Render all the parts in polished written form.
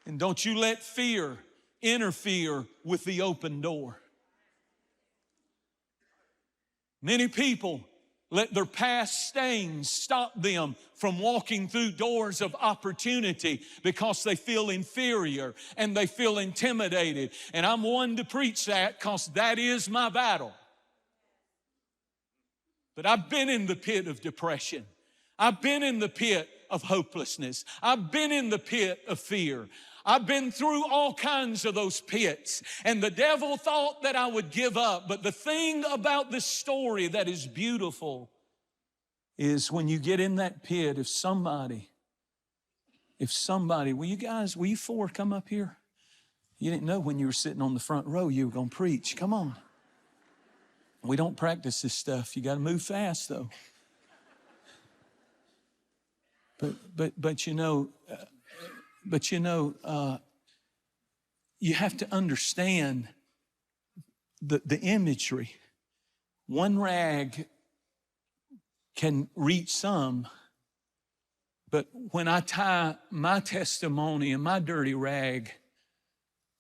And don't you let fear interfere with the open door. Many people let their past stains stop them from walking through doors of opportunity because they feel inferior and they feel intimidated. And I'm one to preach that because that is my battle. But I've been in the pit of depression. I've been in the pit of hopelessness. I've been in the pit of fear. I've been through all kinds of those pits, and the devil thought that I would give up. But the thing about this story that is beautiful is when you get in that pit, if somebody, will you four come up here? You didn't know when you were sitting on the front row you were going to preach. Come on. We don't practice this stuff. You got to move fast though. But you know, you have to understand the imagery. One rag can reach some, but when I tie my testimony and my dirty rag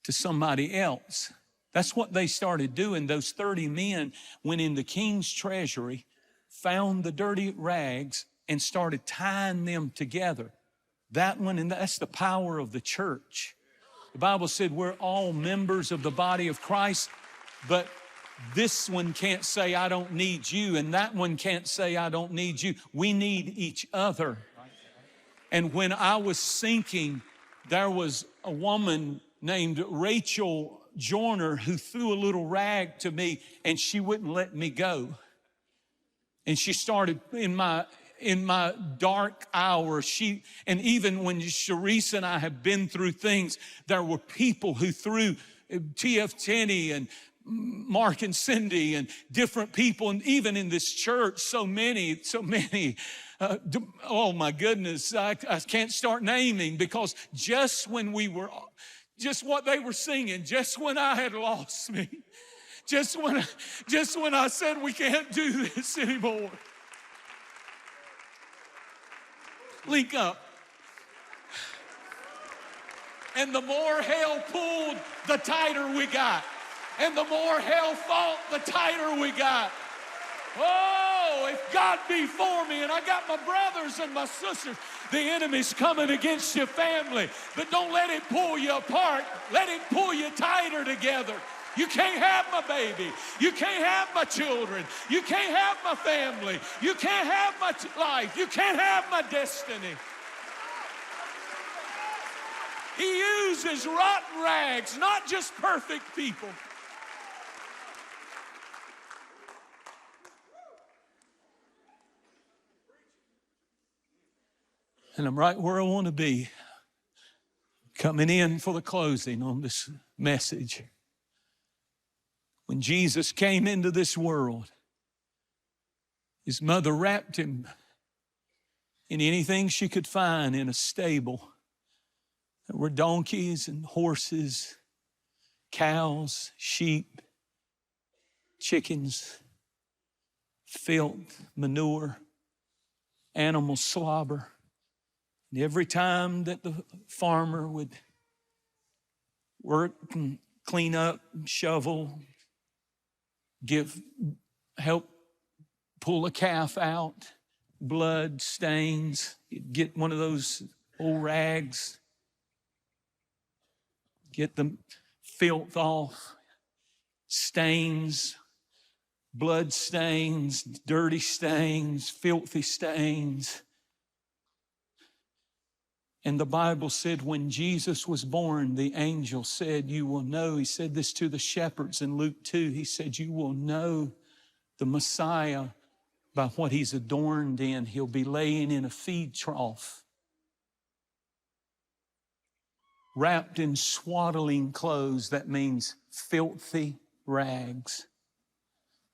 to somebody else, that's what they started doing. Those 30 men went in the king's treasury, found the dirty rags, and started tying them together. That one, and that's the power of the church. The Bible said we're all members of the body of Christ, but this one can't say, I don't need you, and that one can't say, I don't need you. We need each other. And when I was sinking, there was a woman named Rachel Joyner who threw a little rag to me, and she wouldn't let me go. And she started in my dark hour, and even when Sharice and I have been through things, there were people who threw T.F. Tenney and Mark and Cindy and different people, and even in this church, so many, oh my goodness, I can't start naming, because just what they were singing, just when I had lost me, just when I said we can't do this anymore. Link up. And the more hell pulled, the tighter we got. And the more hell fought, the tighter we got. Oh, if God be for me, and I got my brothers and my sisters, the enemy's coming against your family, but don't let it pull you apart. Let it pull you tighter together. You can't have my baby. You can't have my children. You can't have my family. You can't have my life. You can't have my destiny. He uses rotten rags, not just perfect people. And I'm right where I want to be, coming in for the closing on this message. When Jesus came into this world, his mother wrapped him in anything she could find in a stable. There were donkeys and horses, cows, sheep, chickens, filth, manure, animal slobber. And every time that the farmer would work and clean up, shovel, help pull a calf out, blood stains, you'd get one of those old rags, get the filth off, stains, blood stains, dirty stains, filthy stains. And the Bible said when Jesus was born, the angel said, you will know. He said this to the shepherds in Luke 2. He said, you will know the Messiah by what he's adorned in. He'll be laying in a feed trough, wrapped in swaddling clothes. That means filthy rags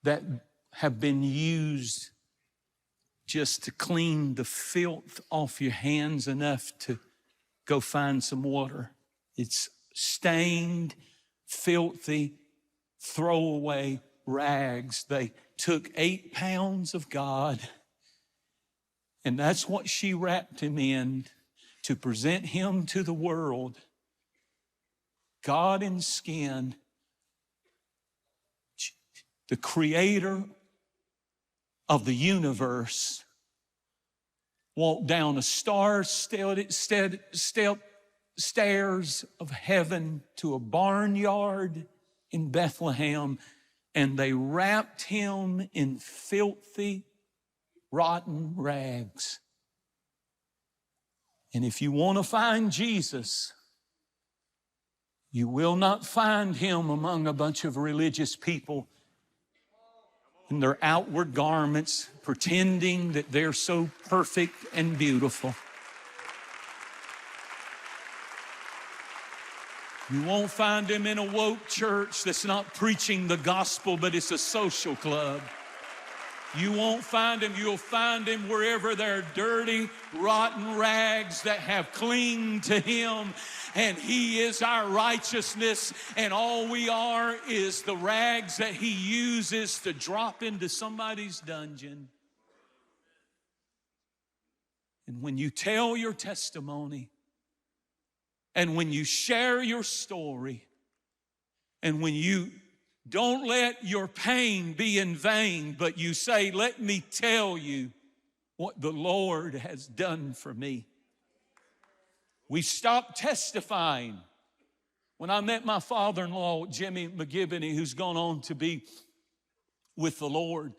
that have been used just to clean the filth off your hands enough to go find some water. It's stained, filthy, throwaway rags. They took 8 pounds of God, and that's what she wrapped him in to present him to the world God in skin, the creator of the universe, walked down the stairs of heaven to a barnyard in Bethlehem, and they wrapped him in filthy, rotten rags. And if you want to find Jesus, you will not find him among a bunch of religious people in their outward garments, pretending that they're so perfect and beautiful. You won't find him in a woke church that's not preaching the gospel, but it's a social club. You won't find him. You'll find him wherever there are dirty, rotten rags that have clinged to him. And he is our righteousness, and all we are is the rags that he uses to drop into somebody's dungeon. And when you tell your testimony, and when you share your story, and when you don't let your pain be in vain, but you say, let me tell you what the Lord has done for me. We stopped testifying. When I met my father-in-law, Jimmy McGibbony, who's gone on to be with the Lord,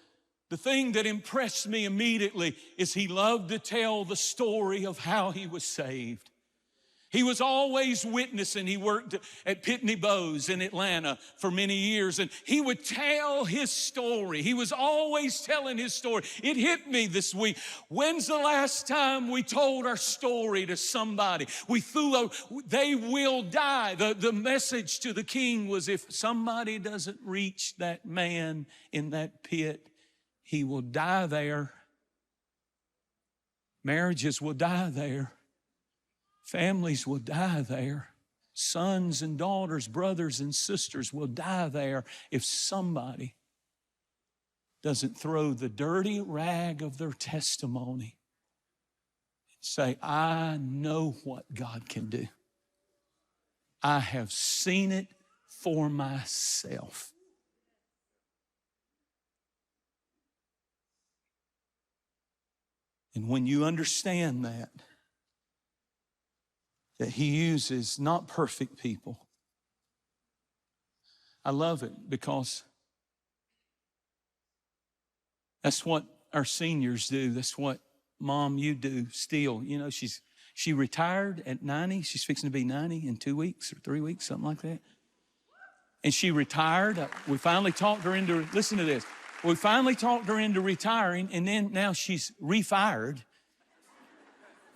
the thing that impressed me immediately is he loved to tell the story of how he was saved. He was always witnessing. He worked at Pitney Bowes in Atlanta for many years, and he would tell his story. He was always telling his story. It hit me this week. When's the last time we told our story to somebody? They will die. The message to the king was, if somebody doesn't reach that man in that pit, he will die there. Marriages will die there. Families will die there. Sons and daughters, brothers and sisters will die there if somebody doesn't throw the dirty rag of their testimony and say, I know what God can do. I have seen it for myself. And when you understand that he uses not perfect people. I love it because that's what our seniors do. That's what, Mom, you do still. You know, she retired at 90. She's fixing to be 90 in 2 weeks or 3 weeks, something like that. And she retired. We finally talked her into, listen to this. We finally talked her into retiring, and then now she's refired.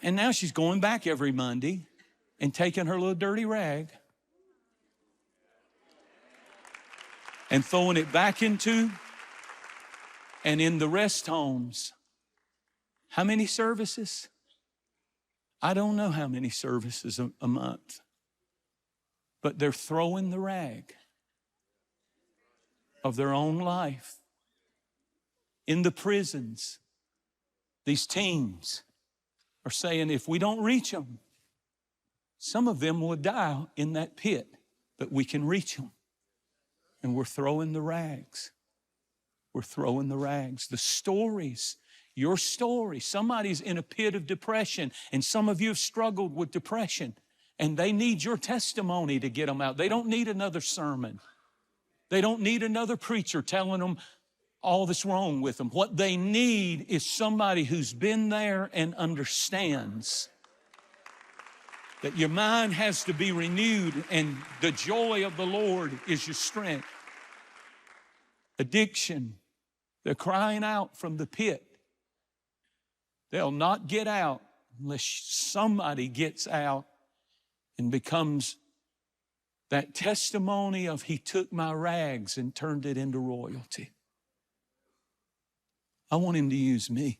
And now she's going back every Monday and taking her little dirty rag and throwing it back into and in the rest homes. How many services? I don't know how many services a month, but they're throwing the rag of their own life. In the prisons, these teams are saying, if we don't reach them, some of them will die in that pit, but we can reach them. And we're throwing the rags. We're throwing the rags. The stories, your story. Somebody's in a pit of depression, and some of you have struggled with depression, and they need your testimony to get them out. They don't need another sermon. They don't need another preacher telling them all that's wrong with them. What they need is somebody who's been there and understands that your mind has to be renewed, and the joy of the Lord is your strength. Addiction, they're crying out from the pit. They'll not get out unless somebody gets out and becomes that testimony of, he took my rags and turned it into royalty. I want him to use me.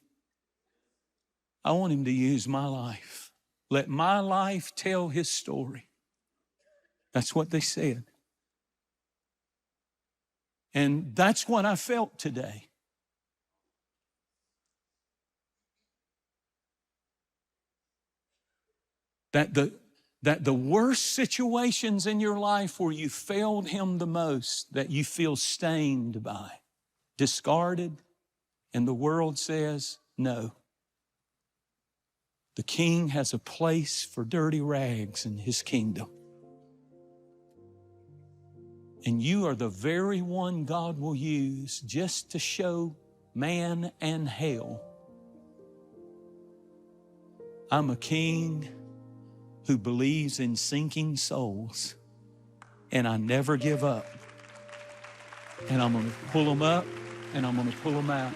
I want him to use my life. Let my life tell his story. That's what they said. And that's what I felt today. That That the worst situations in your life where you failed Him the most, that you feel stained by, discarded, and the world says, no. The King has a place for dirty rags in His kingdom. And you are the very one God will use just to show man and hell, I'm a king who believes in sinking souls, and I never give up. And I'm going to pull them up, and I'm going to pull them out.